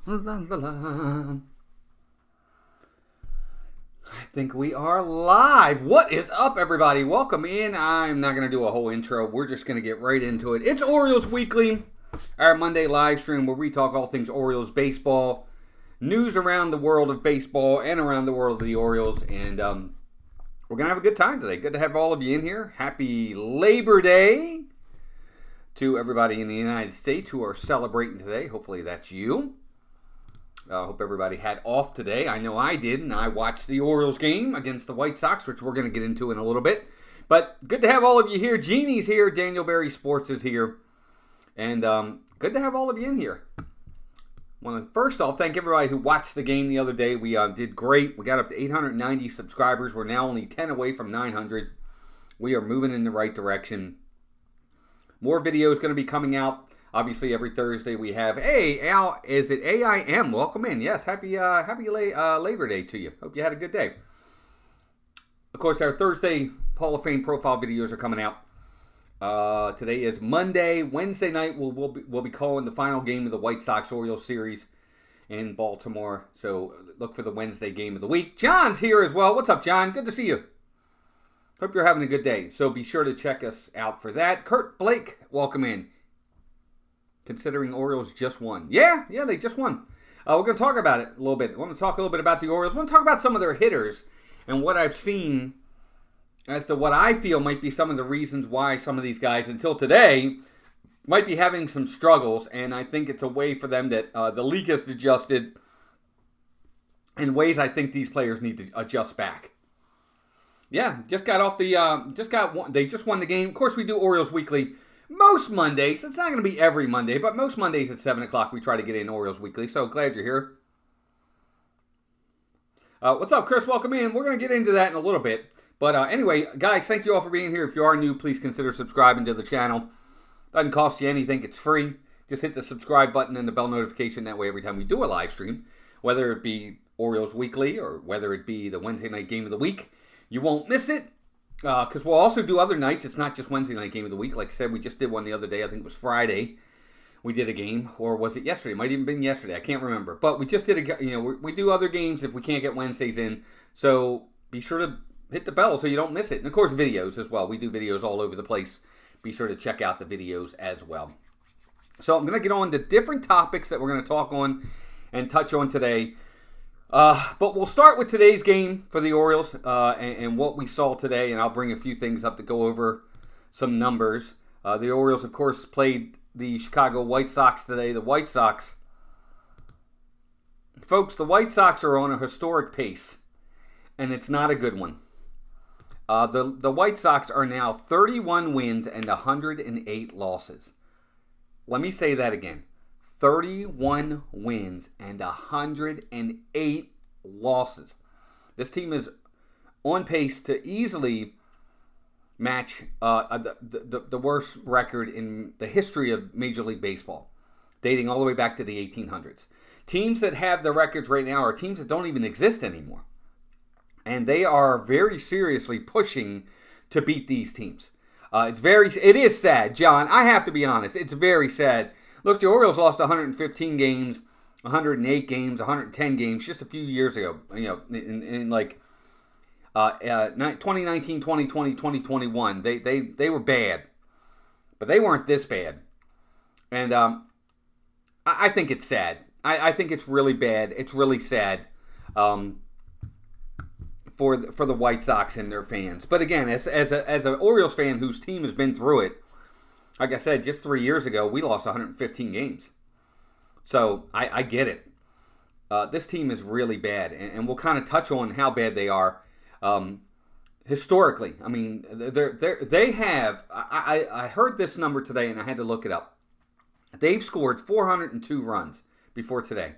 I think we are live. What is up, everybody? Welcome in. I'm not going to do a whole intro. We're just going to get right into it. It's Orioles Weekly, our Monday live stream where we talk all things Orioles baseball, news around the world of baseball and around the world of the Orioles. And we're going to have a good time today. Good to have all of you in here. Happy Labor Day to everybody in the United States who are celebrating today. Hopefully that's you. I hope everybody had off today. I know I did, and I watched the Orioles game against the White Sox, which we're going to get into in a little bit. But good to have all of you here. Jeannie's here. Daniel Berry Sports is here. And good to have all of you in here. I want to first off thank everybody who watched the game the other day. We did great. We got up to 890 subscribers. We're now only 10 away from 900. We are moving in the right direction. More videos going to be coming out. Obviously, every Thursday we have, hey, Al, is it AIM? Welcome in. Yes, happy Labor Day to you. Hope you had a good day. Of course, our Thursday Hall of Fame profile videos are coming out. Today is Monday. Wednesday night, we'll be calling the final game of the White Sox-Orioles series in Baltimore. So look for the Wednesday game of the week. John's here as well. What's up, John? Good to see you. Hope you're having a good day. So be sure to check us out for that. Kurt Blake, welcome in. Considering Orioles just won. Yeah, they just won. We're going to talk about it a little bit. I want to talk a little bit about the Orioles. I want to talk about some of their hitters and what I've seen as to what I feel might be some of the reasons why some of these guys, until today, might be having some struggles. And I think it's a way for them that the league has adjusted in ways I think these players need to adjust back. Yeah, they just won the game. Of course, we do Orioles Weekly most Mondays. It's not going to be every Monday, but most Mondays at 7 o'clock we try to get in Orioles Weekly. So glad you're here. What's up, Chris? Welcome in. We're going to get into that in a little bit. But anyway, guys, thank you all for being here. If you are new, please consider subscribing to the channel. Doesn't cost you anything. It's free. Just hit the subscribe button and the bell notification. That way, every time we do a live stream, whether it be Orioles Weekly or whether it be the Wednesday night game of the week, you won't miss it. Because we'll also do other nights. It's not just Wednesday night game of the week. Like I said, we just did one the other day. I think it was Friday. We did a game. Or was it yesterday? It might even been yesterday. I can't remember. But we just did we do other games if we can't get Wednesdays in. So be sure to hit the bell so you don't miss it. And of course, videos as well. We do videos all over the place. Be sure to check out the videos as well. So I'm going to get on to different topics that we're going to talk on and touch on today. But we'll start with today's game for the Orioles and what we saw today, and I'll bring a few things up to go over some numbers. The Orioles, of course, played the Chicago White Sox today. The White Sox, folks, the White Sox are on a historic pace, and it's not a good one. The White Sox are now 31 wins and 108 losses. Let me say that again. 31 wins and 108 losses. This team is on pace to easily match the worst record in the history of Major League Baseball, dating all the way back to the 1800s. Teams that have the records right now are teams that don't even exist anymore. And they are very seriously pushing to beat these teams. It is sad, John. I have to be honest. It's very sad. Look, the Orioles lost 115 games, 108 games, 110 games just a few years ago. In 2019, 2020, 2021. They were bad, but they weren't this bad. And I think it's sad. I think it's really bad. It's really sad for the White Sox and their fans. But again, as an Orioles fan whose team has been through it. Like I said, just 3 years ago, we lost 115 games. So I get it. This team is really bad, and we'll kind of touch on how bad they are historically. I mean, they have. I heard this number today, and I had to look it up. They've scored 402 runs before today.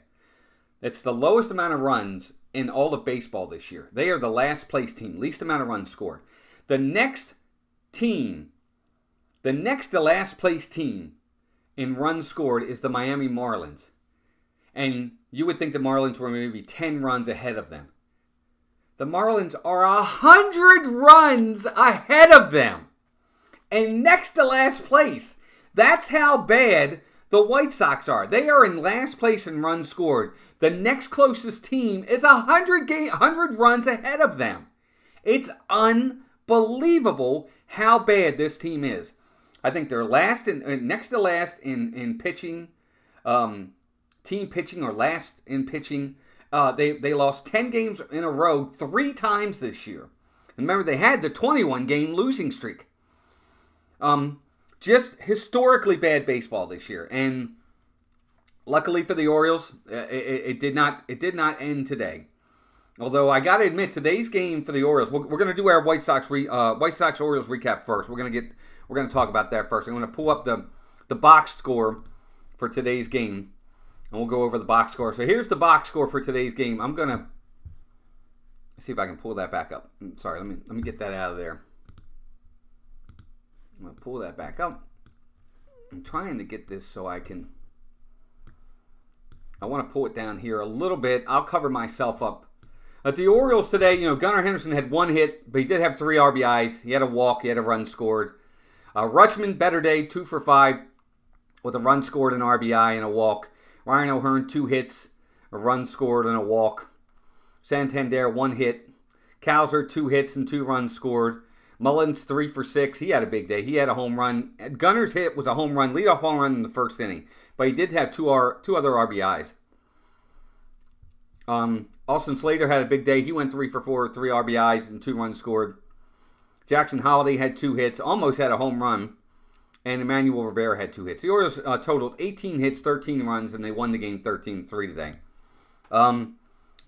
It's the lowest amount of runs in all of baseball this year. They are the last place team, least amount of runs scored. The next to last place team in runs scored is the Miami Marlins. And you would think the Marlins were maybe 10 runs ahead of them. The Marlins are 100 runs ahead of them. And next to last place. That's how bad The White Sox are. They are in last place in runs scored. The next closest team is 100 runs ahead of them. It's unbelievable how bad this team is. I think they're next to last in pitching, team pitching or last in pitching. They lost 10 games in a row 3 times this year. And remember, they had the 21-game losing streak. Just historically bad baseball this year. And luckily for the Orioles, it did not end today. Although I got to admit, today's game for the Orioles, we're going to do our White Sox Orioles recap first. We're going to talk about that first. I'm going to pull up the box score for today's game, and we'll go over the box score. So here's the box score for today's game. I'm going to see if I can pull that back up. Sorry, let me get that out of there. I'm going to pull that back up. I'm trying to get this so I want to pull it down here a little bit. I'll cover myself up. At the Orioles today, Gunnar Henderson had 1 hit, but he did have 3 RBIs. He had a walk. He had a run scored. Rutschman, better day, 2 for 5 with a run scored, an RBI, and a walk. Ryan O'Hearn, 2 hits, a run scored, and a walk. Santander, 1 hit. Kowser, 2 hits and 2 runs scored. Mullins, 3 for 6. He had a big day. He had a home run. Gunner's hit was a home run, leadoff home run in the first inning, but he did have 2 other RBIs. Austin Slater had a big day. He went 3 for 4, 3 RBIs and 2 runs scored. Jackson Holiday had 2 hits, almost had a home run, and Emmanuel Rivera had 2 hits. The Orioles totaled 18 hits, 13 runs, and they won the game 13-3 today.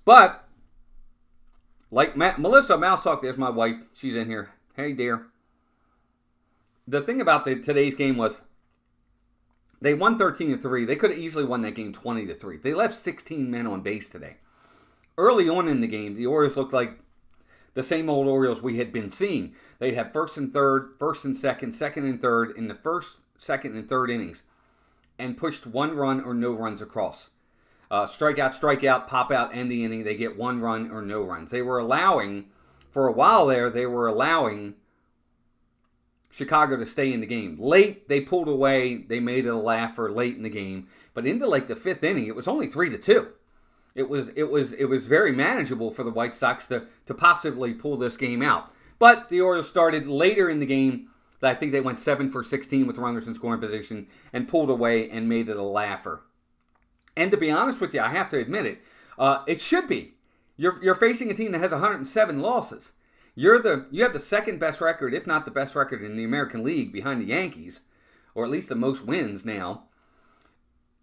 But like Melissa Mousetalk, there's my wife. She's in here. Hey, dear. The thing about today's game was they won 13-3. They could have easily won that game 20-3. They left 16 men on base today. Early on in the game, the Orioles looked like the same old Orioles we had been seeing. They had first and third, first and second, second and third in the first, second, and third innings, and pushed 1 run or no runs across. Strikeout, pop out, end the inning. They get 1 run or no runs. They were allowing, for a while there, Chicago to stay in the game. Late, they pulled away. They made it a laugher late in the game. But into like the 5th inning, it was only 3-2. It was very manageable for the White Sox to possibly pull this game out. But the Orioles started later in the game. I think they went 7 for 16 with runners in scoring position and pulled away and made it a laugher. And to be honest with you, I have to admit it. It should be. You're facing a team that has 107 losses. You have the second best record, if not the best record in the American League, behind the Yankees, or at least the most wins now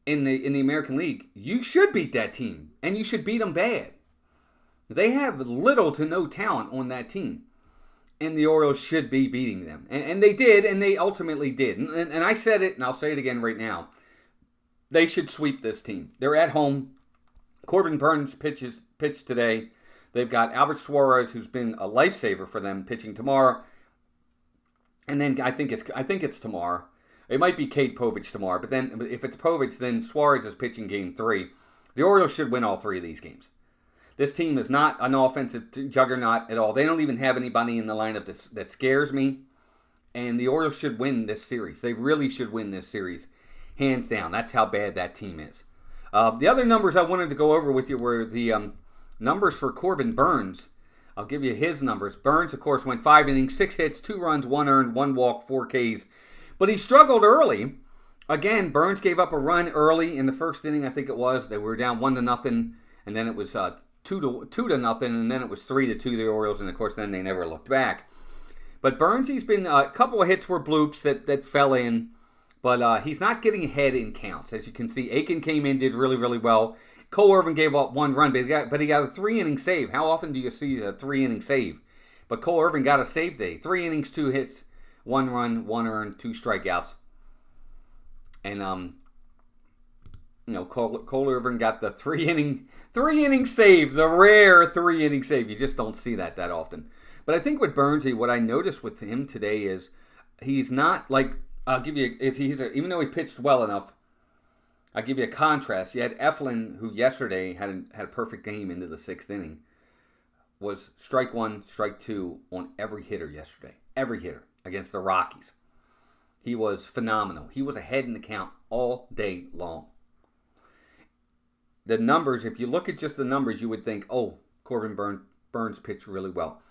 in the American League. You should beat that team, and you should beat them bad. They have little to no talent on that team, and the Orioles should be beating them. And they did, and they ultimately did. And I said it, and I'll say it again right now. They should sweep this team. They're at home. Corbin Burns pitched today. They've got Albert Suarez, who's been a lifesaver for them, pitching tomorrow. And then I think it's tomorrow. It might be Cade Povich tomorrow, but then if it's Povich, then Suarez is pitching game 3. The Orioles should win all 3 of these games. This team is not an offensive juggernaut at all. They don't even have anybody in the lineup that scares me. And the Orioles should win this series. They really should win this series. Hands down. That's how bad that team is. The other numbers I wanted to go over with you were the numbers for Corbin Burns. I'll give you his numbers. Burns, of course, went 5 innings, 6 hits, 2 runs, 1 earned, 1 walk, 4 Ks. But he struggled early. Again, Burns gave up a run early in the first inning, I think it was. They were down 1-0, and then it was 2-0, and then it was 3-2 the Orioles, and of course then they never looked back. But Burns, he's been a couple of hits were bloops that fell in, but he's not getting ahead in counts. As you can see, Aiken came in, did really, really well. Cole Irvin gave up 1 run, but he got a 3-inning save. How often do you see a 3-inning save? But Cole Irvin got a save day. 3 innings, 2 hits, 1 run, 1 earned, 2 strikeouts. And Cole Irvin got the 3-inning save, the rare 3-inning save. You just don't see that often. But I think with Burnsy, what I noticed with him today is he's not like, I'll give you, even though he pitched well enough, I'll give you a contrast. You had Eflin, who yesterday had a perfect game into the 6th inning, was strike 1, strike 2 on every hitter yesterday. Every hitter against the Rockies. He was phenomenal. He was ahead in the count all day long. The numbers, if you look at just the numbers, you would think, oh, Corbin Burnes pitched really well.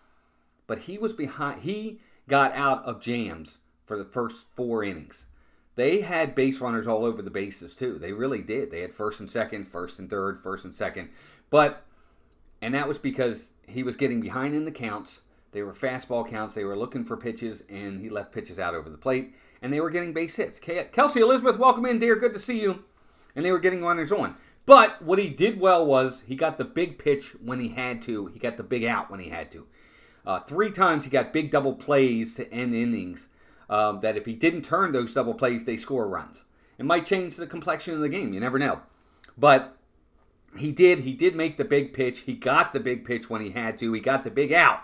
But he was behind. He got out of jams for the first 4 innings. They had base runners all over the bases, too. They really did. They had first and second, first and third, first and second. And that was because he was getting behind in the counts. They were fastball counts. They were looking for pitches, and he left pitches out over the plate. And they were getting base hits. Kelsey Elizabeth, welcome in, dear. Good to see you. And they were getting runners on. But what he did well was he got the big pitch when he had to. He got the big out when he had to. 3 times he got big double plays to end innings that if he didn't turn those double plays, they score runs. It might change the complexion of the game. You never know. But he did make the big pitch. He got the big pitch when he had to. He got the big out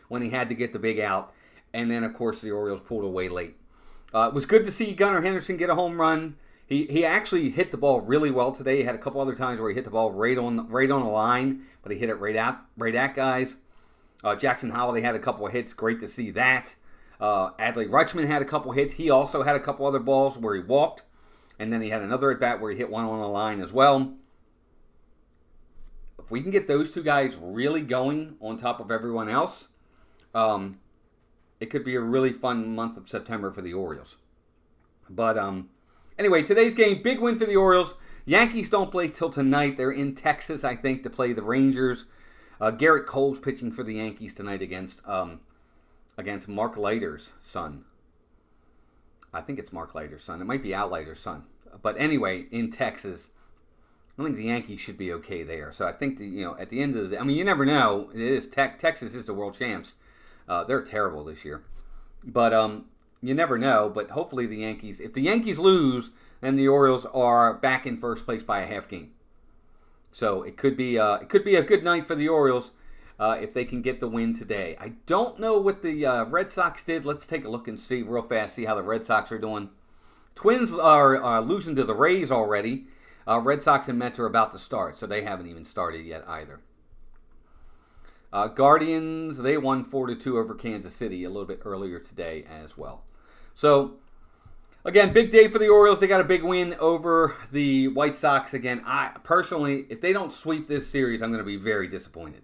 when he had to get the big out. And then, of course, the Orioles pulled away late. It was good to see Gunnar Henderson get a home run. He actually hit the ball really well today. He had a couple other times where he hit the ball right on the line, but he hit it right at guys. Jackson Holiday had a couple of hits. Great to see that. Adley Rutschman had a couple hits. He also had a couple other balls where he walked, and then he had another at bat where he hit one on the line as well. If we can get those 2 guys really going on top of everyone else, it could be a really fun month of September for the Orioles. But anyway, today's game, big win for the Orioles. Yankees don't play till tonight. They're in Texas, I think, to play the Rangers. Garrett Cole's pitching for the Yankees tonight against Mark Leiter's son. I think it's Mark Leiter's son. It might be Al Leiter's son. But anyway, in Texas, I think the Yankees should be okay there. So I think at the end of the day, you never know. It is Texas is the world champs. They're terrible this year, but you never know. But hopefully if the Yankees lose, then the Orioles are back in first place by a half game. So it could be a good night for the Orioles if they can get the win today. I don't know what the Red Sox did. Let's take a look and see real fast, see how the Red Sox are doing. Twins are losing to the Rays already. Red Sox and Mets are about to start, so they haven't even started yet either. Guardians, they won 4-2 over Kansas City a little bit earlier today as well. So, again, big day for the Orioles. They got a big win over the White Sox. Again, I personally, if they don't sweep this series, I'm going to be very disappointed.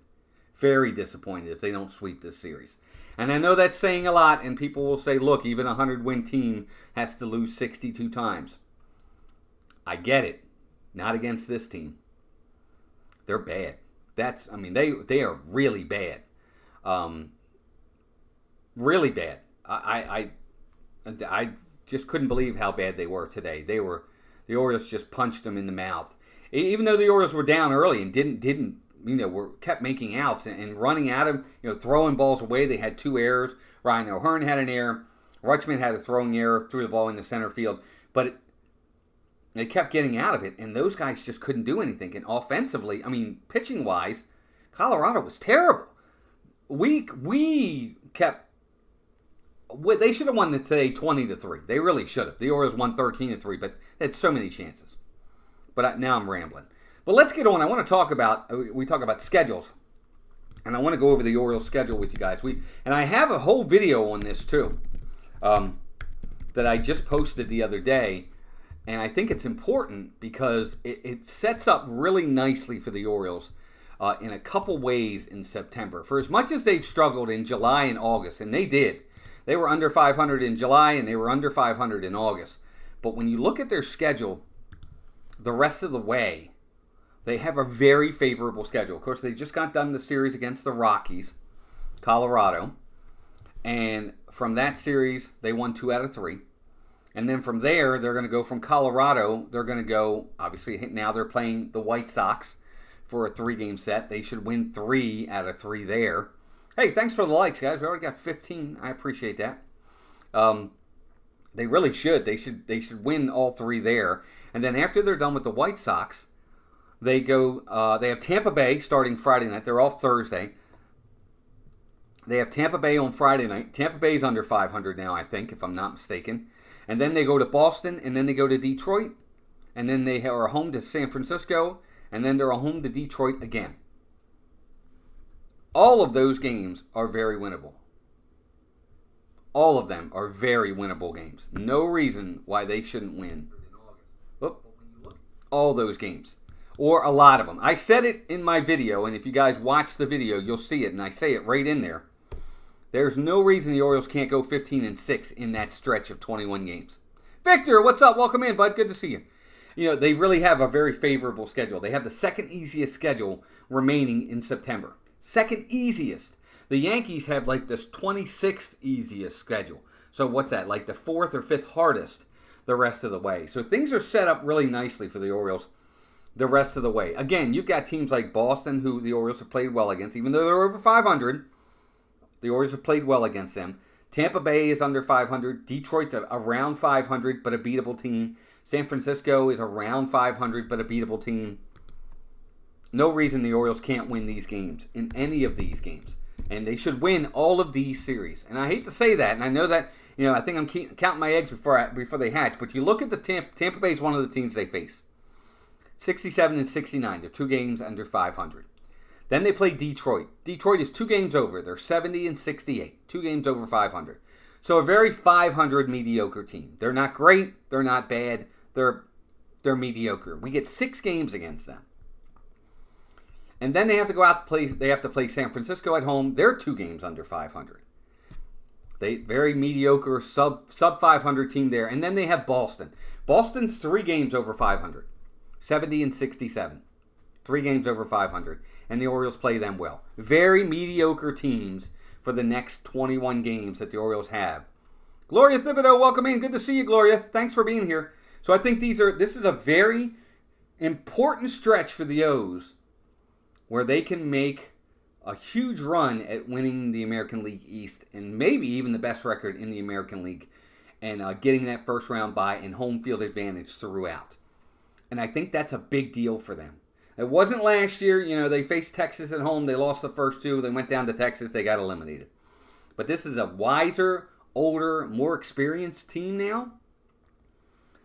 Very disappointed if they don't sweep this series. And I know that's saying a lot, and people will say, look, even a 100-win team has to lose 62 times. I get it. Not against this team. They're bad. They are really bad. Really bad. I just couldn't believe how bad they were today. The Orioles just punched them in the mouth. Even though the Orioles were down early and kept making outs and running at them, throwing balls away. They had 2 errors. Ryan O'Hearn had an error. Rutschman had a throwing error, threw the ball in the center field. But they kept getting out of it, and those guys just couldn't do anything. And offensively, pitching-wise, Colorado was terrible. They should have won today 20-3. They really should have. The Orioles won 13-3, but they had so many chances. But now I'm rambling. But let's get on. I want to talk about schedules, and I want to go over the Orioles schedule with you guys. And I have a whole video on this too that I just posted the other day. And I think it's important because it sets up really nicely for the Orioles in a couple ways in September. For as much as they've struggled in July and August, and they did. They were under 500 in July and they were under 500 in August. But when you look at their schedule, the rest of the way, they have a very favorable schedule. Of course, they just got done the series against the Rockies, Colorado. And from that series, they won 2 out of 3. And then from there, they're going to go from Colorado. They're going to go, obviously, now they're playing the White Sox for a 3-game set. They should win 3 out of 3 there. Hey, thanks for the likes, guys. We already got 15. I appreciate that. They really should. They should win all 3 there. And then after they're done with the White Sox, they go. They have Tampa Bay starting Friday night. They're off Thursday. They have Tampa Bay on Friday night. Tampa Bay's under 500 now, I think, if I'm not mistaken. And then they go to Boston, and then they go to Detroit, and then they are home to San Francisco, and then they're home to Detroit again. All of those games are very winnable. All of them are very winnable games. No reason why they shouldn't win. Oop. All those games. Or a lot of them. I said it in my video, and if you guys watch the video, you'll see it, and I say it right in there. There's no reason the Orioles can't go 15-6 in that stretch of 21 games. Victor, what's up? Welcome in, bud. Good to see you. You know, they really have a very favorable schedule. They have the second easiest schedule remaining in September. Second easiest. The Yankees have like this 26th easiest schedule. So what's that? Like the 4th or 5th hardest the rest of the way. So things are set up really nicely for the Orioles the rest of the way. Again, you've got teams like Boston, who the Orioles have played well against. Even though they're over 500, the Orioles have played well against them. Tampa Bay is under 500. Detroit's around 500, but a beatable team. San Francisco is around 500, but a beatable team. No reason the Orioles can't win these games, in any of these games. And they should win all of these series. And I hate to say that, and I know that, you know, I think I'm counting my eggs before they hatch. But you look at the Tampa Bay is one of the teams they face. 67 and 69. They're 2 games under 500. Then they play Detroit. Detroit is 2 games over. They're 70 and 68. 2 games over 500. So a very 500 mediocre team. They're not great. They're not bad. They're mediocre. We get 6 games against them. And then they have to go out and play. They have to play San Francisco at home. They're 2 games under 500. They very mediocre sub 500 team there. And then they have Boston. Boston's 3 games over 500. 70 and 67. 3 games over 500. And the Orioles play them well. Very mediocre teams for the next 21 games that the Orioles have. Gloria Thibodeau, welcome in. Good to see you, Gloria. Thanks for being here. So I think this is a very important stretch for the O's where they can make a huge run at winning the American League East and maybe even the best record in the American League and getting that first round bye and home field advantage throughout. And I think that's a big deal for them. It wasn't last year. You know, they faced Texas at home. They lost the first 2. They went down to Texas. They got eliminated. But this is a wiser, older, more experienced team now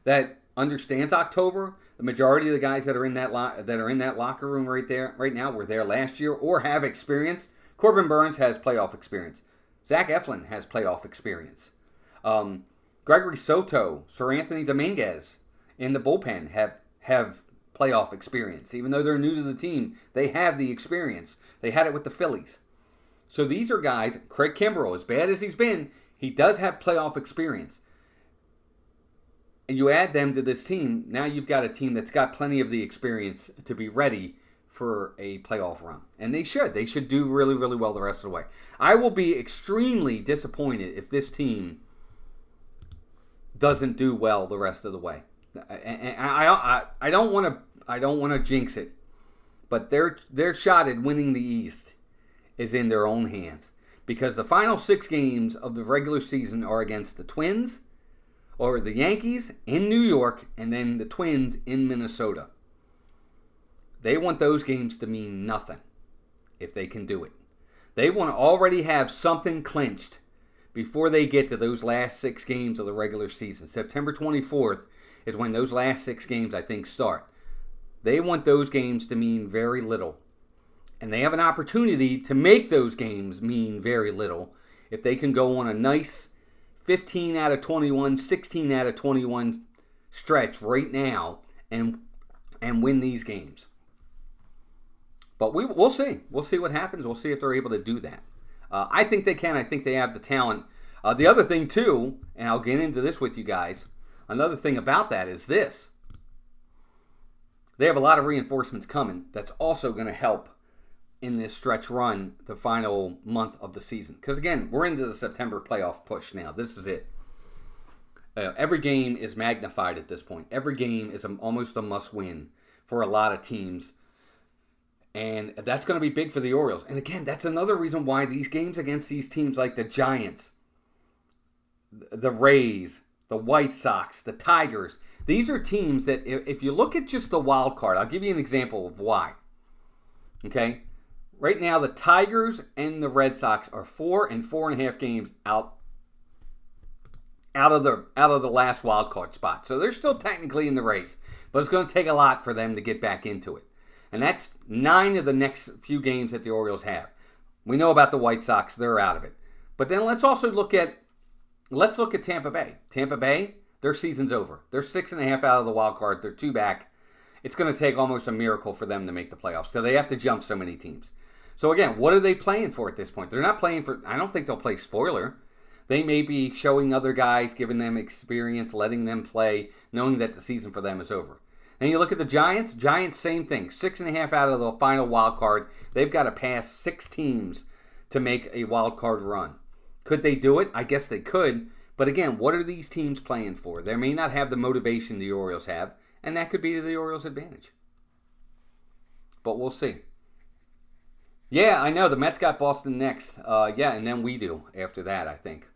that understands October. The majority of the guys that are in that locker room right now were there last year or have experience. Corbin Burns has playoff experience. Zach Eflin has playoff experience. Gregory Soto, Sir Anthony Dominguez in the bullpen have playoff experience. Even though they're new to the team, they have the experience. They had it with the Phillies. So these are guys, Craig Kimbrell, as bad as he's been, he does have playoff experience. And you add them to this team, now you've got a team that's got plenty of the experience to be ready for a playoff run. And they should. They should do really, really well the rest of the way. I will be extremely disappointed if this team doesn't do well the rest of the way. And I don't want to jinx it, but their shot at winning the East is in their own hands because the final 6 games of the regular season are against the Twins, or the Yankees in New York, and then the Twins in Minnesota. They want those games to mean nothing if they can do it. They want to already have something clinched before they get to those last 6 games of the regular season. September 24th is when those last 6 games, I think, start. They want those games to mean very little. And they have an opportunity to make those games mean very little if they can go on a nice 15 out of 21, 16 out of 21 stretch right now and win these games. But we'll see. We'll see what happens. We'll see if they're able to do that. I think they can. I think they have the talent. The other thing, too, and I'll get into this with you guys, another thing about that is this. They have a lot of reinforcements coming that's also going to help in this stretch run, the final month of the season. Because, again, we're into the September playoff push now. This is it. Every game is magnified at this point. Every game is almost a must-win for a lot of teams. And that's going to be big for the Orioles. And, again, that's another reason why these games against these teams like the Giants, the Rays, the White Sox, the Tigers, these are teams that if you look at just the wild card, I'll give you an example of why. Okay? Right now, the Tigers and the Red Sox are 4 and 4.5 games out of the last wild card spot. So they're still technically in the race, but it's going to take a lot for them to get back into it. And that's 9 of the next few games that the Orioles have. We know about the White Sox; they're out of it. But then let's also look at let's look at Tampa Bay. Tampa Bay, their season's over. They're 6.5 out of the wild card. They're 2 back. It's going to take almost a miracle for them to make the playoffs because they have to jump so many teams. So again, what are they playing for at this point? They're not playing for, I don't think they'll play spoiler. They may be showing other guys, giving them experience, letting them play, knowing that the season for them is over. And you look at the Giants. Giants, same thing. 6.5 out of the final wild card. They've got to pass 6 teams to make a wild card run. Could they do it? I guess they could. But again, what are these teams playing for? They may not have the motivation the Orioles have, and that could be to the Orioles' advantage. But we'll see. Yeah, I know. The Mets got Boston next. And then we do after that, I think.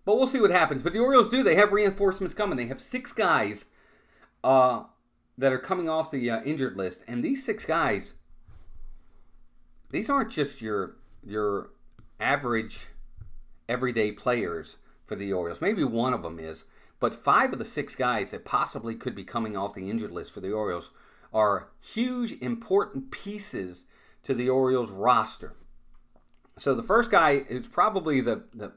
But we'll see what happens. But the Orioles do. They have reinforcements coming. They have 6 guys that are coming off the injured list. And these 6 guys, these aren't just your average everyday players for the Orioles. Maybe one of them is. But 5 of the 6 guys that possibly could be coming off the injured list for the Orioles are huge, important pieces to the Orioles roster. So the first guy is probably the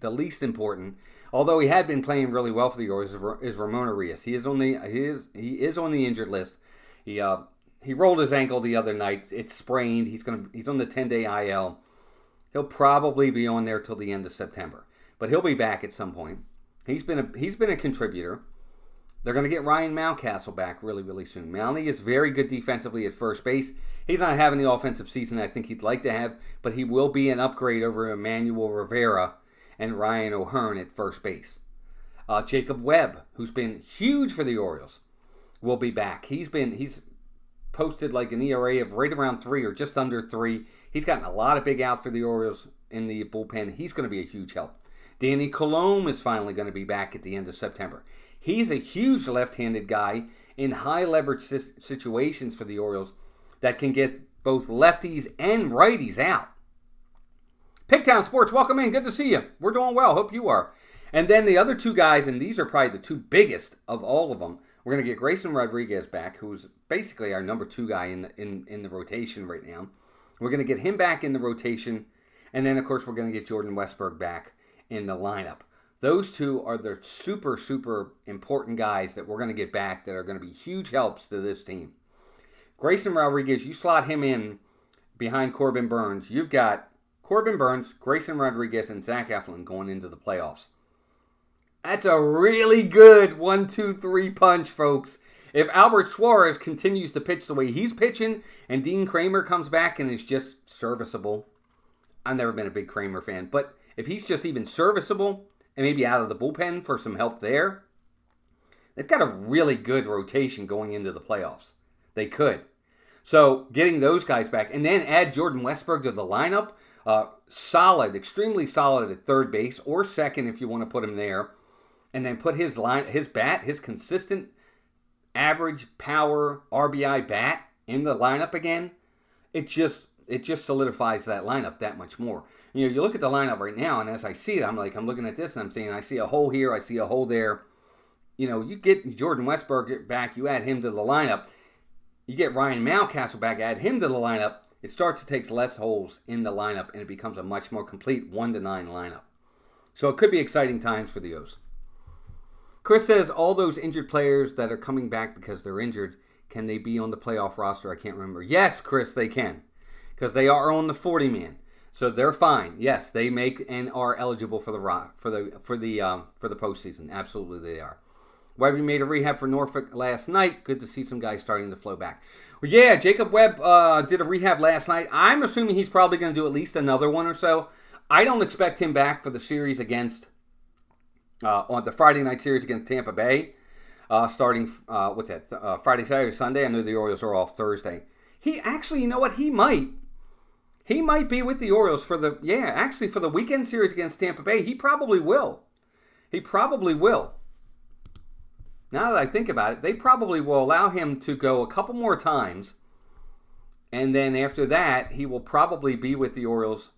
least important, although he had been playing really well for the Orioles, is Ramon Arias. He is on the injured list. He rolled his ankle the other night. It's sprained. He's on the 10-day IL. He'll probably be on there till the end of September, but he'll be back at some point. He's been a contributor. They're going to get Ryan Mountcastle back really, really soon. Mountie is very good defensively at first base. He's not having the offensive season I think he'd like to have, but he will be an upgrade over Emmanuel Rivera and Ryan O'Hearn at first base. Jacob Webb, who's been huge for the Orioles, will be back. He's posted like an ERA of right around 3 or just under 3. He's gotten a lot of big outs for the Orioles in the bullpen. He's going to be a huge help. Danny Colomb is finally going to be back at the end of September. He's a huge left-handed guy in high-leverage situations for the Orioles that can get both lefties and righties out. Picktown Sports, welcome in. Good to see you. We're doing well. Hope you are. And then the other 2 guys, and these are probably the 2 biggest of all of them. We're going to get Grayson Rodriguez back, who's basically our number 2 guy in the rotation right now. We're going to get him back in the rotation. And then, of course, we're going to get Jordan Westburg back in the lineup. Those 2 are the super, super important guys that we're going to get back that are going to be huge helps to this team. Grayson Rodriguez, you slot him in behind Corbin Burns. You've got Corbin Burns, Grayson Rodriguez, and Zach Eflin going into the playoffs. That's a really good 1-2-3 punch, folks. If Albert Suarez continues to pitch the way he's pitching and Dean Kramer comes back and is just serviceable, I've never been a big Kramer fan, but if he's just even serviceable and maybe out of the bullpen for some help there, they've got a really good rotation going into the playoffs. They could. So getting those guys back and then add Jordan Westburg to the lineup, solid, extremely solid at third base or second if you want to put him there, and then put his consistent average power RBI bat in the lineup again, it just solidifies that lineup that much more. You know, you look at the lineup right now, and as I see it, I'm looking at this and I'm saying, I see a hole here, I see a hole there. You know, you get Jordan Westburg back, you add him to the lineup. You get Ryan Mountcastle back, add him to the lineup. It starts to take less holes in the lineup, and it becomes a much more complete 1-9 lineup. So it could be exciting times for the O's. Chris says, all those injured players that are coming back because they're injured, can they be on the playoff roster? I can't remember. Yes, Chris, they can, because they are on the 40-man, so they're fine. Yes, they make and are eligible for the postseason. Absolutely, they are. Webby made a rehab for Norfolk last night. Good to see some guys starting to flow back. Well, yeah, Jacob Webb did a rehab last night. I'm assuming he's probably going to do at least another one or so. I don't expect him back for the series against, on the Friday night series against Tampa Bay, starting, Friday, Saturday, Sunday. I know the Orioles are off Thursday. He actually, you know what, he might be with the Orioles for the weekend series against Tampa Bay. He probably will. Now that I think about it, they probably will allow him to go a couple more times, and then after that, he will probably be with the Orioles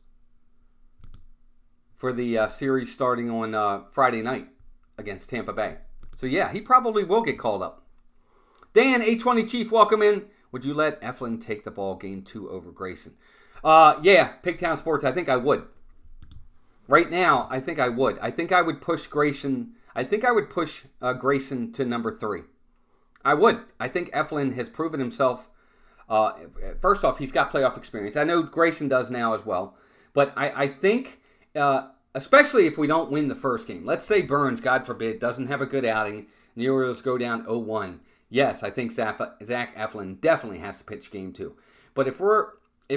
for the series starting on Friday night against Tampa Bay. So yeah, he probably will get called up. Dan, 820 Chief, welcome in. Would you let Eflin take the ball game 2 over Grayson? Yeah, Pigtown Sports, I think I would. Right now, I think I would. I think I would push Grayson. I think I would push Grayson to number 3. I would. I think Eflin has proven himself. First off, he's got playoff experience. I know Grayson does now as well. But I think, especially if we don't win the first game. Let's say Burns, God forbid, doesn't have a good outing, and the Orioles go down 0-1. Yes, I think Zach Eflin definitely has to pitch game 2. But if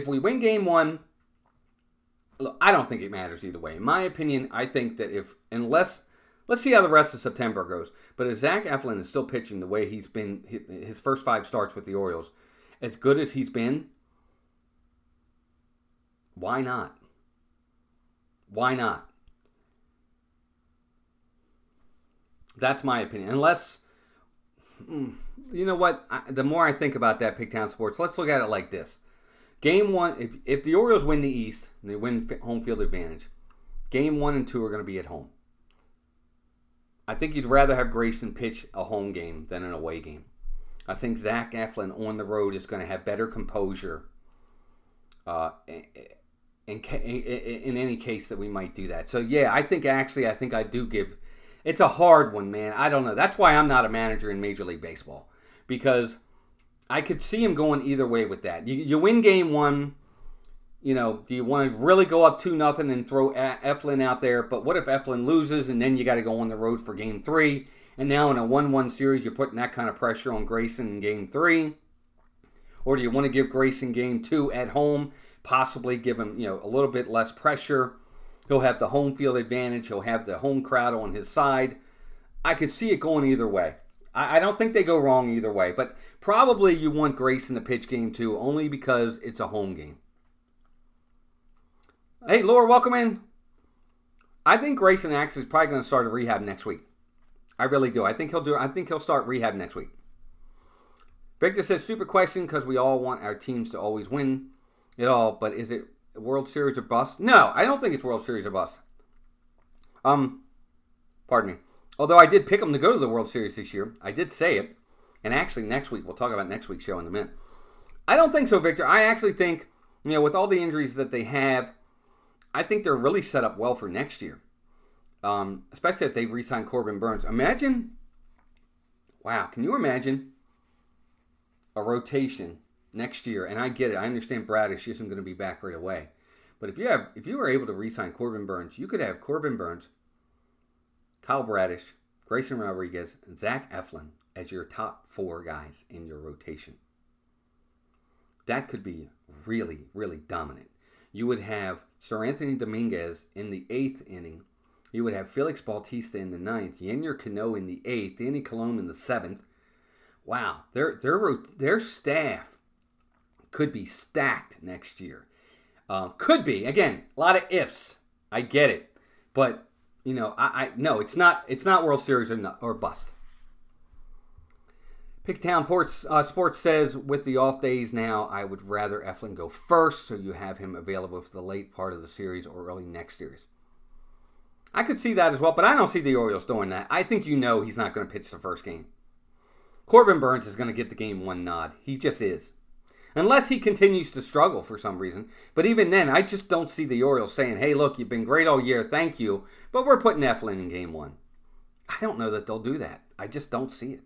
we win game 1, look, I don't think it matters either way. In my opinion, I think that unless let's see how the rest of September goes. But if Zach Eflin is still pitching the way he's been his first 5 starts with the Orioles, as good as he's been, why not? Why not? That's my opinion. Unless, you know what? The more I think about that, Pigtown Sports, let's look at it like this. Game 1, if the Orioles win the East, and they win home field advantage, game 1 and 2 are going to be at home. I think you'd rather have Grayson pitch a home game than an away game. I think Zach Eflin on the road is going to have better composure in any case that we might do that. So, yeah, I think I do give. It's a hard one, man. I don't know. That's why I'm not a manager in Major League Baseball. Because I could see him going either way with that. You win game 1. You know, do you want to really go up 2-0 and throw Eflin out there? But what if Eflin loses and then you got to go on the road for game 3? And now in a 1-1 series, you're putting that kind of pressure on Grayson in game 3? Or do you want to give Grayson game 2 at home? Possibly give him, a little bit less pressure. He'll have the home field advantage. He'll have the home crowd on his side. I could see it going either way. I don't think they go wrong either way. But probably you want Grayson to pitch game 2 only because it's a home game. Hey, Laura, welcome in. I think Grayson actually is probably going to start a rehab next week. I really do. I think he'll start rehab next week. Victor says, stupid question because we all want our teams to always win it all, but is it World Series or bust? No, I don't think it's World Series or bust. Pardon me. Although I did pick them to go to the World Series this year. I did say it. And actually next week, we'll talk about next week's show in a minute. I don't think so, Victor. I actually think, with all the injuries that they have, I think they're really set up well for next year. Especially if they've re-signed Corbin Burns. Can you imagine a rotation next year? And I get it. I understand Bradish isn't going to be back right away. But if you were able to re-sign Corbin Burns, you could have Corbin Burns, Kyle Bradish, Grayson Rodriguez, and Zach Eflin as your top 4 guys in your rotation. That could be really, really dominant. You would have Sir Anthony Dominguez in the 8th inning. You would have Felix Bautista in the 9th. Yennier Cano in the 8th. Danny Colon in the 7th. Wow. Their staff could be stacked next year. Could be. Again, a lot of ifs. I get it. But, no, it's not World Series or bust. Pigtown Sports says, with the off days now, I would rather Eflin go first so you have him available for the late part of the series or early next series. I could see that as well, but I don't see the Orioles doing that. I think he's not going to pitch the first game. Corbin Burns is going to get the game 1 nod. He just is. Unless he continues to struggle for some reason. But even then, I just don't see the Orioles saying, hey, look, you've been great all year, thank you, but we're putting Eflin in game 1. I don't know that they'll do that. I just don't see it.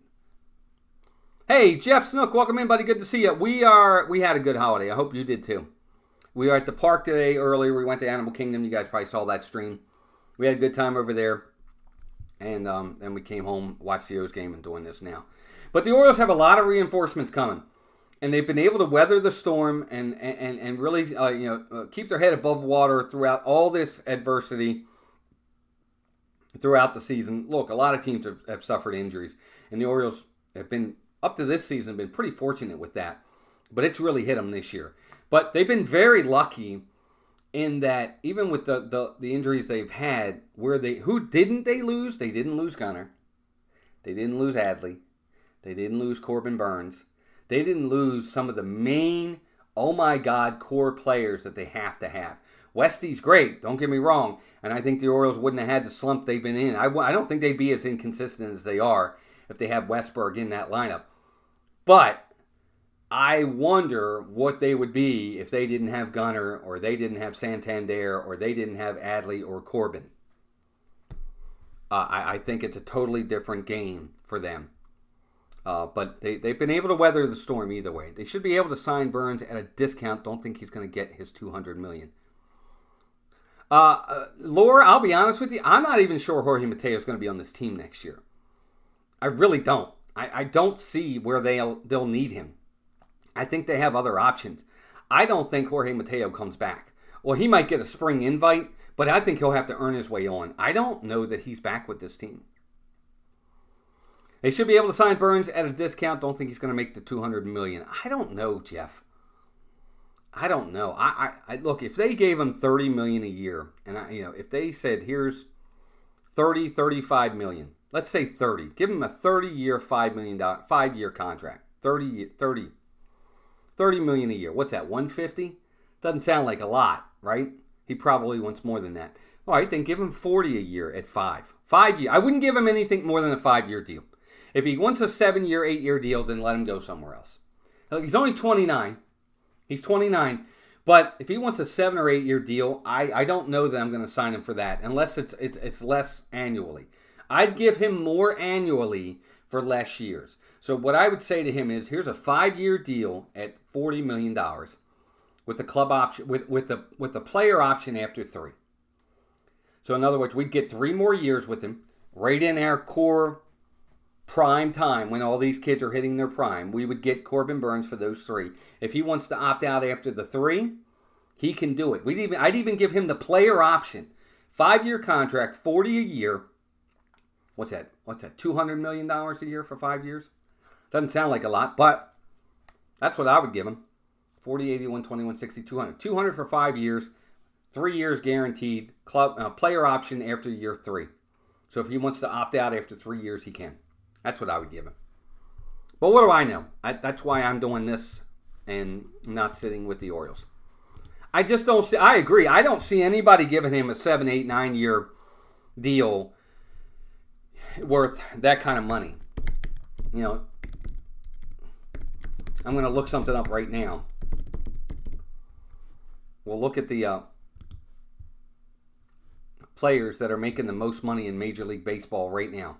Hey, Jeff Snook, welcome in, buddy. Good to see you. We had a good holiday. I hope you did too. We were at the park today earlier. We went to Animal Kingdom. You guys probably saw that stream. We had a good time over there. And then we came home, watched the O's game, and doing this now. But the Orioles have a lot of reinforcements coming. And they've been able to weather the storm and really keep their head above water throughout all this adversity throughout the season. Look, a lot of teams have suffered injuries. And the Orioles have been, up to this season, been pretty fortunate with that. But it's really hit them this year. But they've been very lucky in that even with the injuries they've had, who didn't they lose? They didn't lose Gunnar. They didn't lose Adley. They didn't lose Corbin Burns. They didn't lose some of the main, oh my God, core players that they have to have. Westy's great, don't get me wrong. And I think the Orioles wouldn't have had the slump they've been in. I don't think they'd be as inconsistent as they are if they had Westberg in that lineup. But I wonder what they would be if they didn't have Gunnar, or they didn't have Santander, or they didn't have Adley or Corbin. I think it's a totally different game for them. But they've been able to weather the storm either way. They should be able to sign Burns at a discount. Don't think he's going to get his $200 million. Laura, I'll be honest with you. I'm not even sure Jorge Mateo is going to be on this team next year. I really don't. I don't see where they'll need him. I think they have other options. I don't think Jorge Mateo comes back. Well, he might get a spring invite, but I think he'll have to earn his way on. I don't know that he's back with this team. They should be able to sign Burns at a discount. Don't think he's going to make the $200 million. I don't know, Jeff. I don't know. I look, if they gave him $30 million a year, and if they said here's $35 million, let's say 30, give him a 30-year, $5 million, 5-year contract, 30 million a year. What's that? 150? Doesn't sound like a lot, right? He probably wants more than that. All right, then give him 40 a year at 5 years. I wouldn't give him anything more than a 5-year deal. If he wants a 7-year, 8-year deal, then let him go somewhere else. He's only 29. He's 29. But if he wants a 7 or 8-year deal, I don't know that I'm going to sign him for that, unless it's less annually. I'd give him more annually for less years. So what I would say to him is, here's a 5-year deal at $40 million with the club option, with the player option after 3. So in other words, we'd get 3 more years with him, right in our core prime time when all these kids are hitting their prime. We would get Corbin Burns for those 3. If he wants to opt out after the 3, he can do it. I'd even give him the player option. 5-year contract, 40 a year. What's that? $200 million a year for 5 years? Doesn't sound like a lot, but that's what I would give him. 40, 80, 121, 60, 200. 200 for 5 years, 3 years guaranteed, club player option after year 3. So if he wants to opt out after 3 years, he can. That's what I would give him. But what do I know? That's why I'm doing this and not sitting with the Orioles. I just don't see, I agree. I don't see anybody giving him a 7, 8, 9-year deal worth that kind of money. I'm going to look something up right now. We'll look at the players that are making the most money in Major League Baseball right now.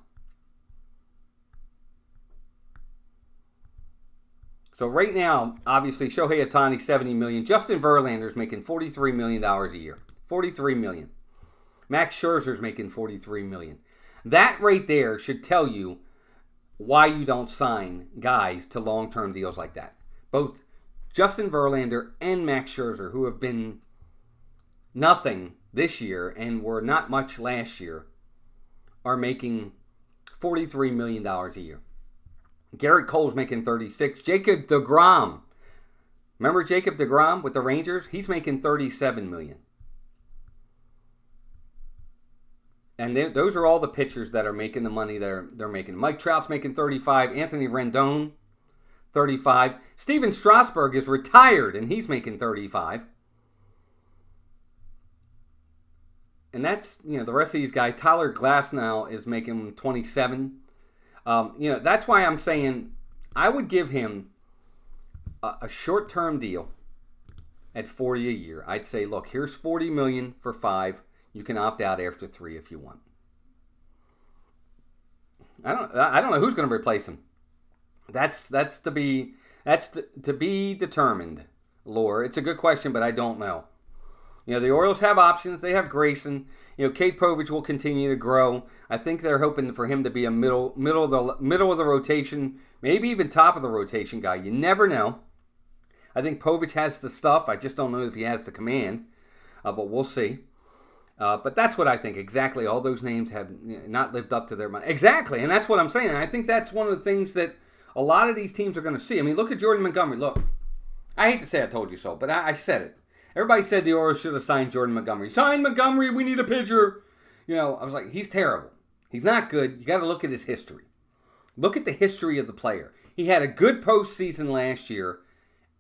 So right now, obviously, Shohei Ohtani, $70 million. Justin Verlander's making $43 million a year. $43 million. Max Scherzer's making $43 million. That right there should tell you why you don't sign guys to long-term deals like that. Both Justin Verlander and Max Scherzer, who have been nothing this year and were not much last year, are making $43 million a year. Garrett Cole's making $36. Jacob deGrom. Remember Jacob deGrom with the Rangers? He's making $37 million. And those are all the pitchers that are making the money they're making. Mike Trout's making $35. Anthony Rendon, $35. Steven Strasburg is retired, and he's making $35. And that's, the rest of these guys. Tyler Glasnow is making $27. That's why I'm saying I would give him a short-term deal at $40 a year. I'd say, look, here's $40 million for 5. You can opt out after 3 if you want. I don't know who's going to replace him. That's to be determined, Laura. It's a good question, but I don't know. The Orioles have options. They have Grayson. Kate Povich will continue to grow. I think they're hoping for him to be a middle of the rotation, maybe even top of the rotation guy. You never know. I think Povich has the stuff. I just don't know if he has the command, but we'll see. But that's what I think. Exactly. All those names have not lived up to their money. Exactly, and that's what I'm saying. And I think that's one of the things that a lot of these teams are going to see. I mean, look at Jordan Montgomery. Look, I hate to say I told you so, but I said it. Everybody said the Orioles should have signed Jordan Montgomery. Sign Montgomery, we need a pitcher. I was like, he's terrible. He's not good. You got to look at his history. Look at the history of the player. He had a good postseason last year,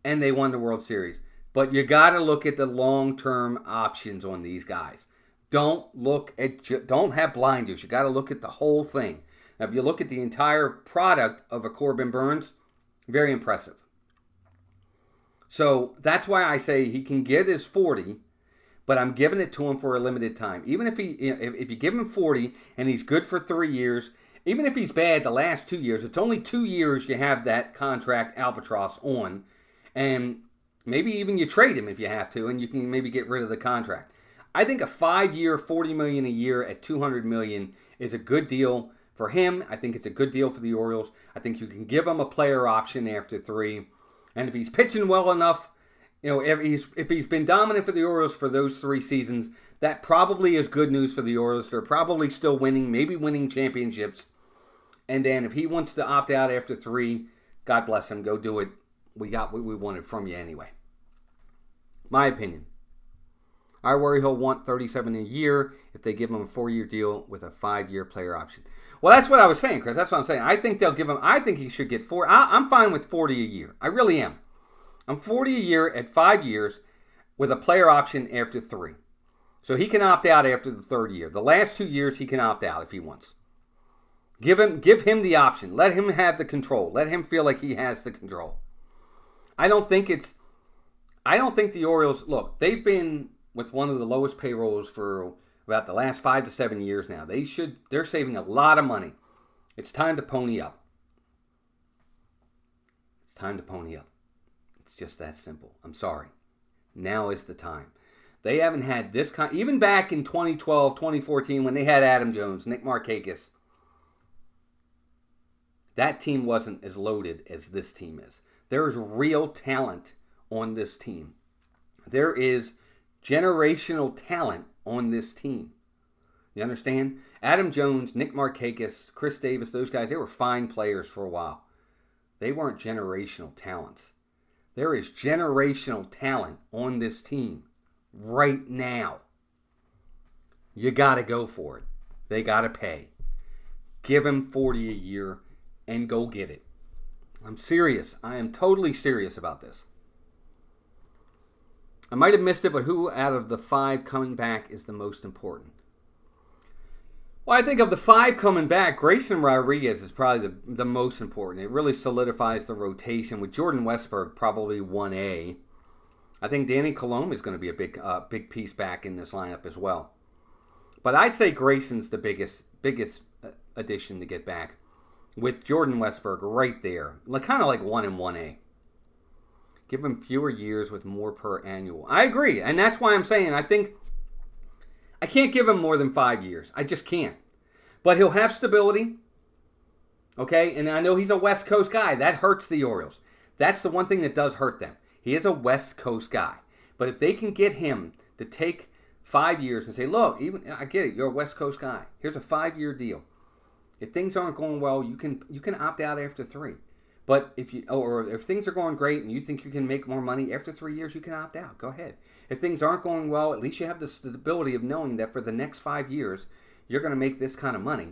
and they won the World Series. But you got to look at the long-term options on these guys. Don't have blinders. You got to look at the whole thing. Now, if you look at the entire product of a Corbin Burns, very impressive. So that's why I say he can get his 40, but I'm giving it to him for a limited time. Even if if you give him 40 and he's good for 3 years, even if he's bad the last 2 years, it's only 2 years you have that contract albatross on, and maybe even you trade him if you have to, and you can maybe get rid of the contract. I think a 5-year, $40 million a year at $200 million is a good deal for him. I think it's a good deal for the Orioles. I think you can give him a player option after 3, and if he's pitching well enough, if he's been dominant for the Orioles for those 3 seasons, that probably is good news for the Orioles. They're probably still winning, maybe winning championships. And then if he wants to opt out after 3, God bless him. Go do it. We got what we wanted from you anyway. My opinion. I worry he'll want $37 a year if they give him a 4-year deal with a 5-year player option. Well, that's what I was saying, Chris. That's what I'm saying. I think they'll give him. I think he should get 4. I'm fine with 40 a year. I really am. I'm 40 a year at 5 years with a player option after 3. So he can opt out after the 3rd year. The last 2 years he can opt out if he wants. Give him the option. Let him have the control. Let him feel like he has the control. I don't think the Orioles, look, they've been with one of the lowest payrolls for about the last 5 to 7 years now. They're saving a lot of money. It's time to pony up. It's time to pony up. It's just that simple. I'm sorry. Now is the time. They haven't had this kind, even back in 2012, 2014, when they had Adam Jones, Nick Markakis. That team wasn't as loaded as this team is. There's real talent on this team. There is generational talent on this team. You understand? Adam Jones, Nick Markakis, Chris Davis, those guys, they were fine players for a while. They weren't generational talents. There is generational talent on this team right now. You got to go for it. They got to pay. Give him 40 a year and go get it. I'm serious. I am totally serious about this. I might have missed it, but who out of the 5 coming back is the most important? Well, I think of the 5 coming back, Grayson Rodriguez is probably the most important. It really solidifies the rotation with Jordan Westburg probably 1A. I think Danny Colome is going to be a big piece back in this lineup as well. But I'd say Grayson's the biggest addition to get back, with Jordan Westburg right there, kind of like 1 and 1A. Give him fewer years with more per annual. I agree, and that's why I'm saying I think I can't give him more than 5 years. I just can't. But he'll have stability, okay? And I know he's a West Coast guy. That hurts the Orioles. That's the one thing that does hurt them. He is a West Coast guy. But if they can get him to take 5 years and say, look, I get it, you're a West Coast guy. Here's a 5-year deal. If things aren't going well, you can opt out after 3. But if things are going great and you think you can make more money after 3 years, you can opt out. Go ahead. If things aren't going well, at least you have the stability of knowing that for the next 5 years, you're going to make this kind of money.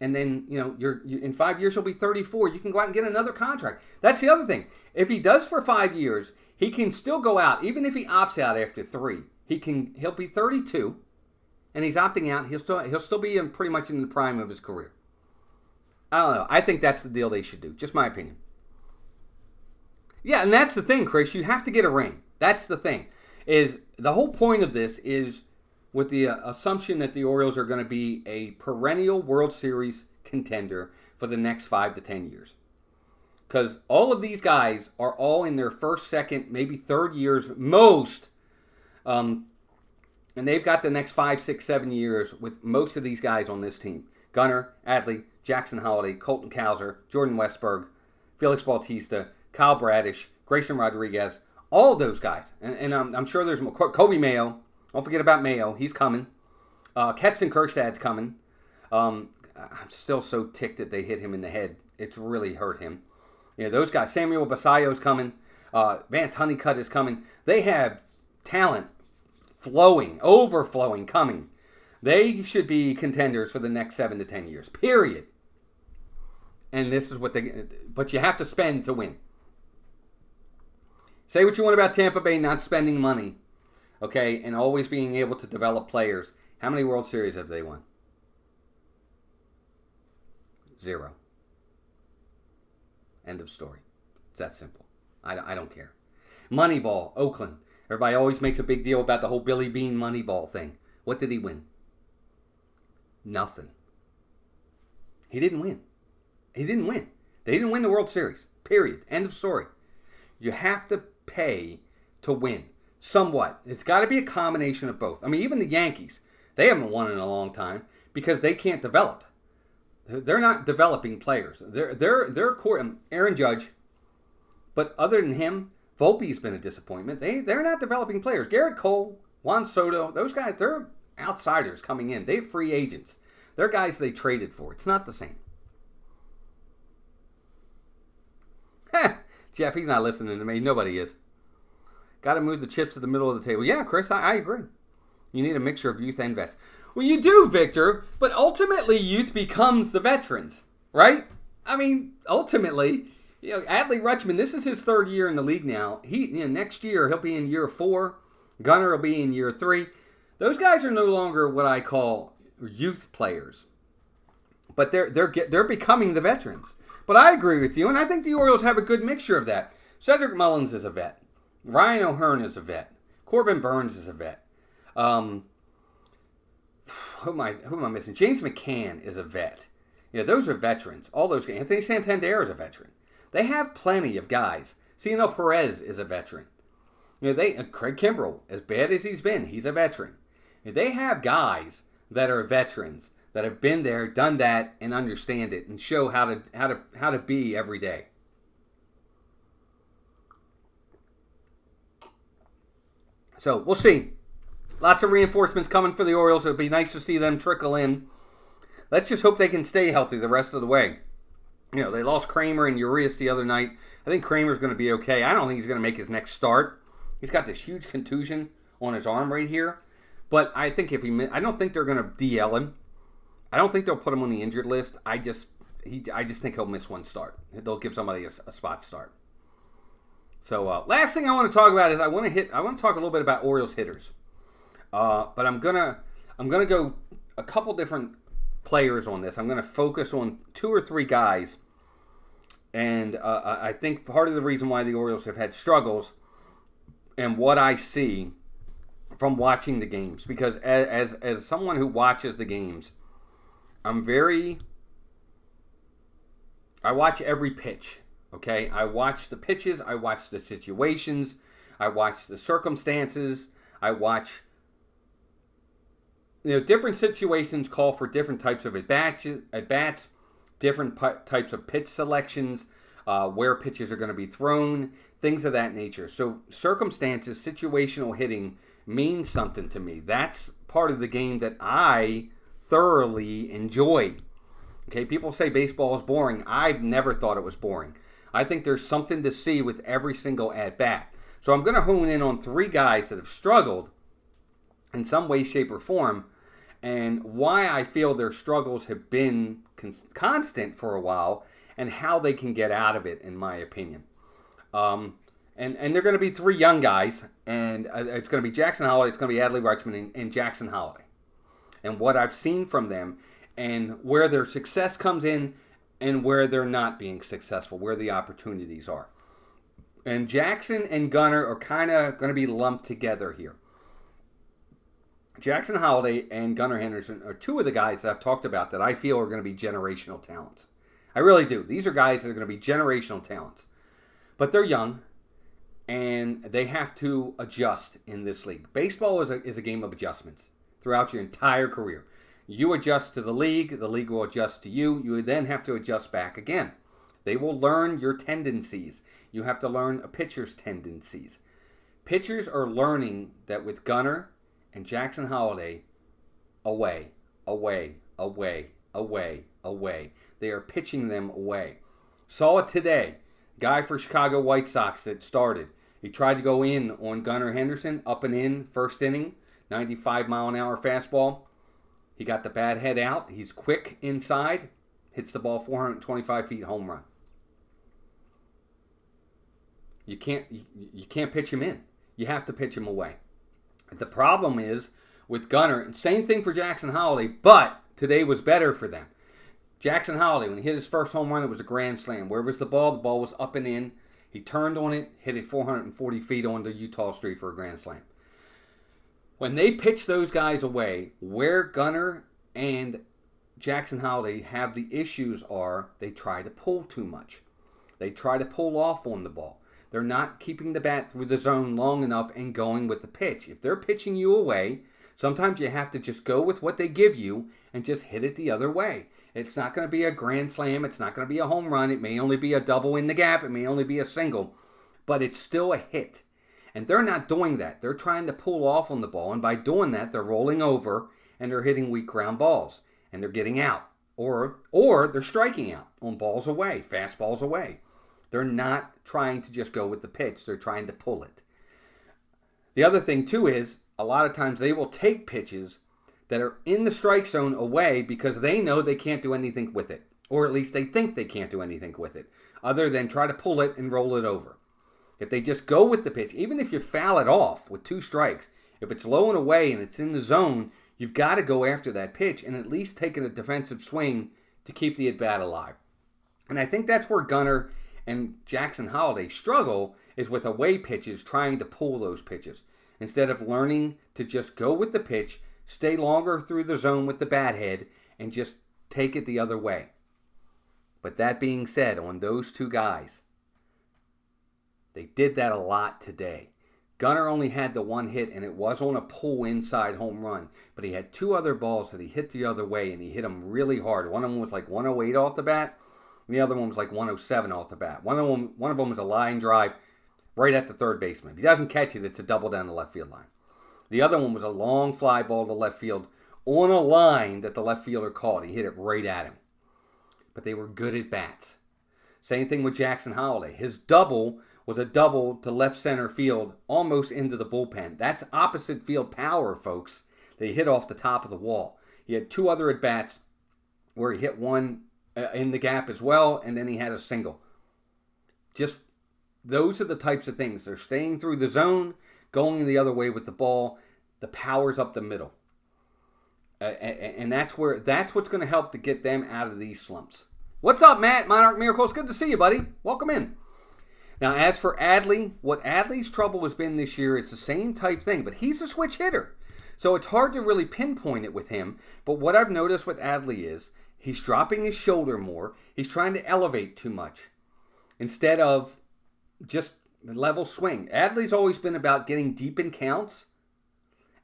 And then, you're in 5 years, you'll be 34. You can go out and get another contract. That's the other thing. If he does for 5 years, he can still go out. Even if he opts out after 3, he'll be 32, and he's opting out. He'll still be pretty much in the prime of his career. I don't know. I think that's the deal they should do. Just my opinion. Yeah, and that's the thing, Chris. You have to get a ring. That's the thing. Is the whole point of this is with the assumption that the Orioles are going to be a perennial World Series contender for the next 5 to 10 years. Because all of these guys are all in their first, second, maybe 3rd years most. And they've got the next 5, 6, 7 years with most of these guys on this team. Gunnar, Adley, Jackson Holliday, Colton Cowser, Jordan Westburg, Felix Bautista, Kyle Bradish, Grayson Rodriguez, all of those guys. And I'm sure there's more. Kobe Mayo. Don't forget about Mayo. He's coming. Keston Kjerstad's coming. I'm still so ticked that they hit him in the head. It's really hurt him. Those guys. Samuel Basayo's coming. Vance Honeycutt is coming. They have talent overflowing coming. They should be contenders for the next 7 to 10 years. Period. And this is what but you have to spend to win. Say what you want about Tampa Bay not spending money, okay, and always being able to develop players. How many World Series have they won? 0. End of story. It's that simple. I don't care. Moneyball, Oakland. Everybody always makes a big deal about the whole Billy Bean Moneyball thing. What did he win? Nothing. He didn't win. He didn't win. They didn't win the World Series. Period. End of story. You have to pay to win. Somewhat. It's got to be a combination of both. I mean, even the Yankees, they haven't won in a long time because they can't develop. They're not developing players. They're Aaron Judge, but other than him, Volpe's been a disappointment. They're not developing players. Garrett Cole, Juan Soto, those guys, they're outsiders coming in. They're free agents. They're guys they traded for. It's not the same. Jeff, he's not listening to me. Nobody is. Got to move the chips to the middle of the table. Yeah, Chris, I agree. You need a mixture of youth and vets. Well, you do, Victor, but ultimately youth becomes the veterans, right? I mean, ultimately, Adley Rutschman, this is his third year in the league now. Next year he'll be in year 4. Gunnar will be in year 3. Those guys are no longer what I call youth players, but they're becoming the veterans. But I agree with you, and I think the Orioles have a good mixture of that. Cedric Mullins is a vet. Ryan O'Hearn is a vet. Corbin Burns is a vet. Who am I missing? James McCann is a vet. Those are veterans. All those guys. Anthony Santander is a veteran. They have plenty of guys. Ciano Perez is a veteran. Craig Kimbrell, as bad as he's been, he's a veteran. They have guys that are veterans that have been there, done that, and understand it, and show how to be every day. So we'll see. Lots of reinforcements coming for the Orioles. It'll be nice to see them trickle in. Let's just hope they can stay healthy the rest of the way. They lost Kramer and Urias the other night. I think Kramer's going to be okay. I don't think he's going to make his next start. He's got this huge contusion on his arm right here. But I think I don't think they're going to DL him. I don't think they'll put him on the injured list. I just think he'll miss one start. They'll give somebody a spot start. So last thing I want to talk about is I want to talk a little bit about Orioles hitters. But I'm gonna go a couple different players on this. I'm gonna focus on 2 or 3 guys, and I think part of the reason why the Orioles have had struggles and what I see from watching the games, because as someone who watches the games, I watch every pitch. Okay, I watch the pitches, I watch the situations, I watch the circumstances, I watch. Different situations call for different types of at-bats, different types of pitch selections, where pitches are going to be thrown, things of that nature. So circumstances, situational hitting means something to me. That's part of the game that I thoroughly enjoy. Okay, people say baseball is boring. I've never thought it was boring. I think there's something to see with every single at-bat. So I'm going to hone in on 3 guys that have struggled in some way, shape, or form, and why I feel their struggles have been constant for a while, and how they can get out of it, in my opinion. And they're going to be 3 young guys, and it's going to be Jackson Holliday, it's going to be Adley Rutschman, and Jackson Holliday. And what I've seen from them, and where their success comes in, and where they're not being successful, where the opportunities are. And Jackson and Gunnar are kind of going to be lumped together here. Jackson Holliday and Gunnar Henderson are 2 of the guys that I've talked about that I feel are going to be generational talents. I really do. These are guys that are going to be generational talents. But they're young, and they have to adjust in this league. Baseball is a game of adjustments throughout your entire career. You adjust to the league will adjust to you. You then have to adjust back again. They will learn your tendencies. You have to learn a pitcher's tendencies. Pitchers are learning that with Gunnar and Jackson Holliday, away. They are pitching them away. Saw it today. Guy for Chicago White Sox that started. He tried to go in on Gunnar Henderson, up and in, first inning, 95-mile-an-hour fastball. He got the bad head out. He's quick inside. Hits the ball 425 feet, home run. You can't pitch him in. You have to pitch him away. The problem is with Gunnar, same thing for Jackson Holliday, but today was better for them. Jackson Holliday, when he hit his first home run, it was a grand slam. Where was the ball? The ball was up and in. He turned on it, hit it 440 feet onto Utah Street for a grand slam. When they pitch those guys away, where Gunnar and Jackson Holliday have the issues are they try to pull too much. They try to pull off on the ball. They're not keeping the bat through the zone long enough and going with the pitch. If they're pitching you away, sometimes you have to just go with what they give you and just hit it the other way. It's not going to be a grand slam. It's not going to be a home run. It may only be a double in the gap. It may only be a single. But it's still a hit. And they're not doing that. They're trying to pull off on the ball. And by doing that, they're rolling over and they're hitting weak ground balls. And they're getting out. Or they're striking out on balls away, fastballs away. They're not trying to just go with the pitch. They're trying to pull it. The other thing, too, is a lot of times they will take pitches that are in the strike zone away because they know they can't do anything with it. Or at least they think they can't do anything with it other than try to pull it and roll it over. If they just go with the pitch, even if you foul it off with 2 strikes, if it's low and away and it's in the zone, you've got to go after that pitch and at least take a defensive swing to keep the at-bat alive. And I think that's where Gunnar and Jackson Holliday struggle, is with away pitches, trying to pull those pitches. Instead of learning to just go with the pitch, stay longer through the zone with the bat head, and just take it the other way. But that being said, on those 2 guys, they did that a lot today. Gunnar only had the 1 hit, and it was on a pull inside home run. But he had 2 other balls that he hit the other way, and he hit them really hard. One of them was like 108 off the bat. The other one was like 107 off the bat. One of them was a line drive right at the third baseman. If he doesn't catch it, it's a double down the left field line. The other one was a long fly ball to left field on a line that the left fielder caught. He hit it right at him. But they were good at bats. Same thing with Jackson Holliday. His double was a double to left center field, almost into the bullpen. That's opposite field power, folks. They hit off the top of the wall. He had 2 other at bats where he hit one in the gap as well, and then he had a single. Just those are the types of things. They're staying through the zone, going the other way with the ball. The power's up the middle. And that's what's going to help to get them out of these slumps. What's up, Matt? Monarch Miracles. Good to see you, buddy. Welcome in. Now, as for Adley, what Adley's trouble has been this year is the same type thing, but he's a switch hitter. So it's hard to really pinpoint it with him. But what I've noticed with Adley is he's dropping his shoulder more. He's trying to elevate too much instead of just level swing. Adley's always been about getting deep in counts.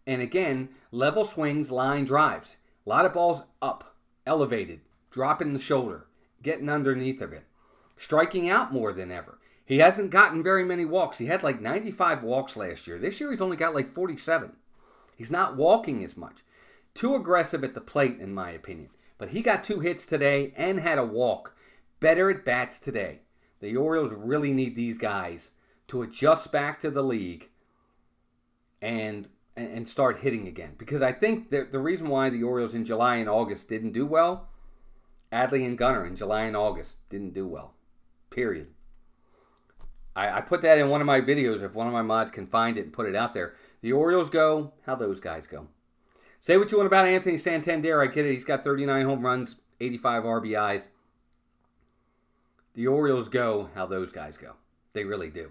And again, level swings, line drives. A lot of balls up, elevated, dropping the shoulder, getting underneath of it. Striking out more than ever. He hasn't gotten very many walks. He had like 95 walks last year. This year he's only got like 47. He's not walking as much. Too aggressive at the plate, in my opinion. But he got 2 hits today and had a walk. Better at bats today. The Orioles really need these guys to adjust back to the league and start hitting again. Because I think that the reason why the Orioles in July and August didn't do well, Adley and Gunnar in July and August didn't do well. Period. I put that in one of my videos. If one of my mods can find it and put it out there. The Orioles go, how those guys go. Say what you want about Anthony Santander. I get it. He's got 39 home runs, 85 RBIs. The Orioles go, how those guys go. They really do.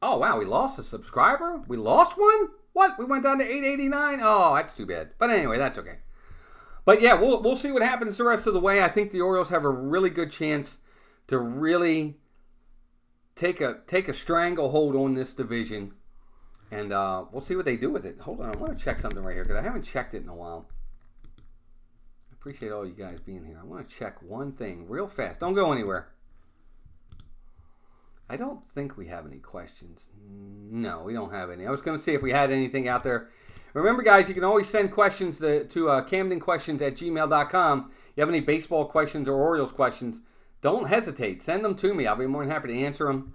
Oh, wow. We lost a subscriber? We lost one? What? We went down to 889? Oh, that's too bad. But anyway, that's okay. But yeah, we'll see what happens the rest of the way. I think the Orioles have a really good chance to really take a stranglehold on this division. And we'll see what they do with it. Hold on, I want to check something right here because I haven't checked it in a while. I appreciate all you guys being here. I want to check one thing real fast. Don't go anywhere. I don't think we have any questions. No, we don't have any. I was going to see if we had anything out there. Remember, guys, you can always send questions to CamdenQuestions@gmail.com. You have any baseball questions or Orioles questions, don't hesitate. Send them to me. I'll be more than happy to answer them.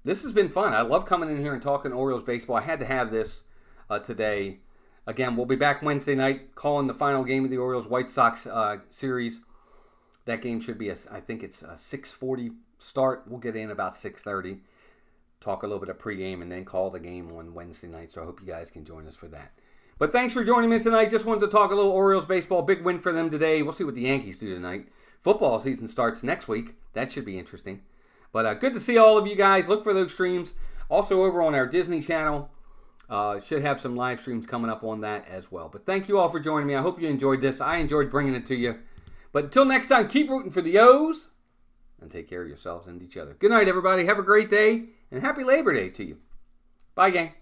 This has been fun. I love coming in here and talking Orioles baseball. I had to have this today. Again, we'll be back Wednesday night calling the final game of the Orioles-White Sox series. That game should be, I think it's a 6:40 start. We'll get in about 6:30. Talk a little bit of pregame and then call the game on Wednesday night. So I hope you guys can join us for that. But thanks for joining me tonight. Just wanted to talk a little Orioles baseball. Big win for them today. We'll see what the Yankees do tonight. Football season starts next week. That should be interesting. But good to see all of you guys. Look for those streams. Also over on our Disney channel. Should have some live streams coming up on that as well. But thank you all for joining me. I hope you enjoyed this. I enjoyed bringing it to you. But until next time, keep rooting for the O's. And take care of yourselves and each other. Good night, everybody. Have a great day. And happy Labor Day to you. Bye, gang.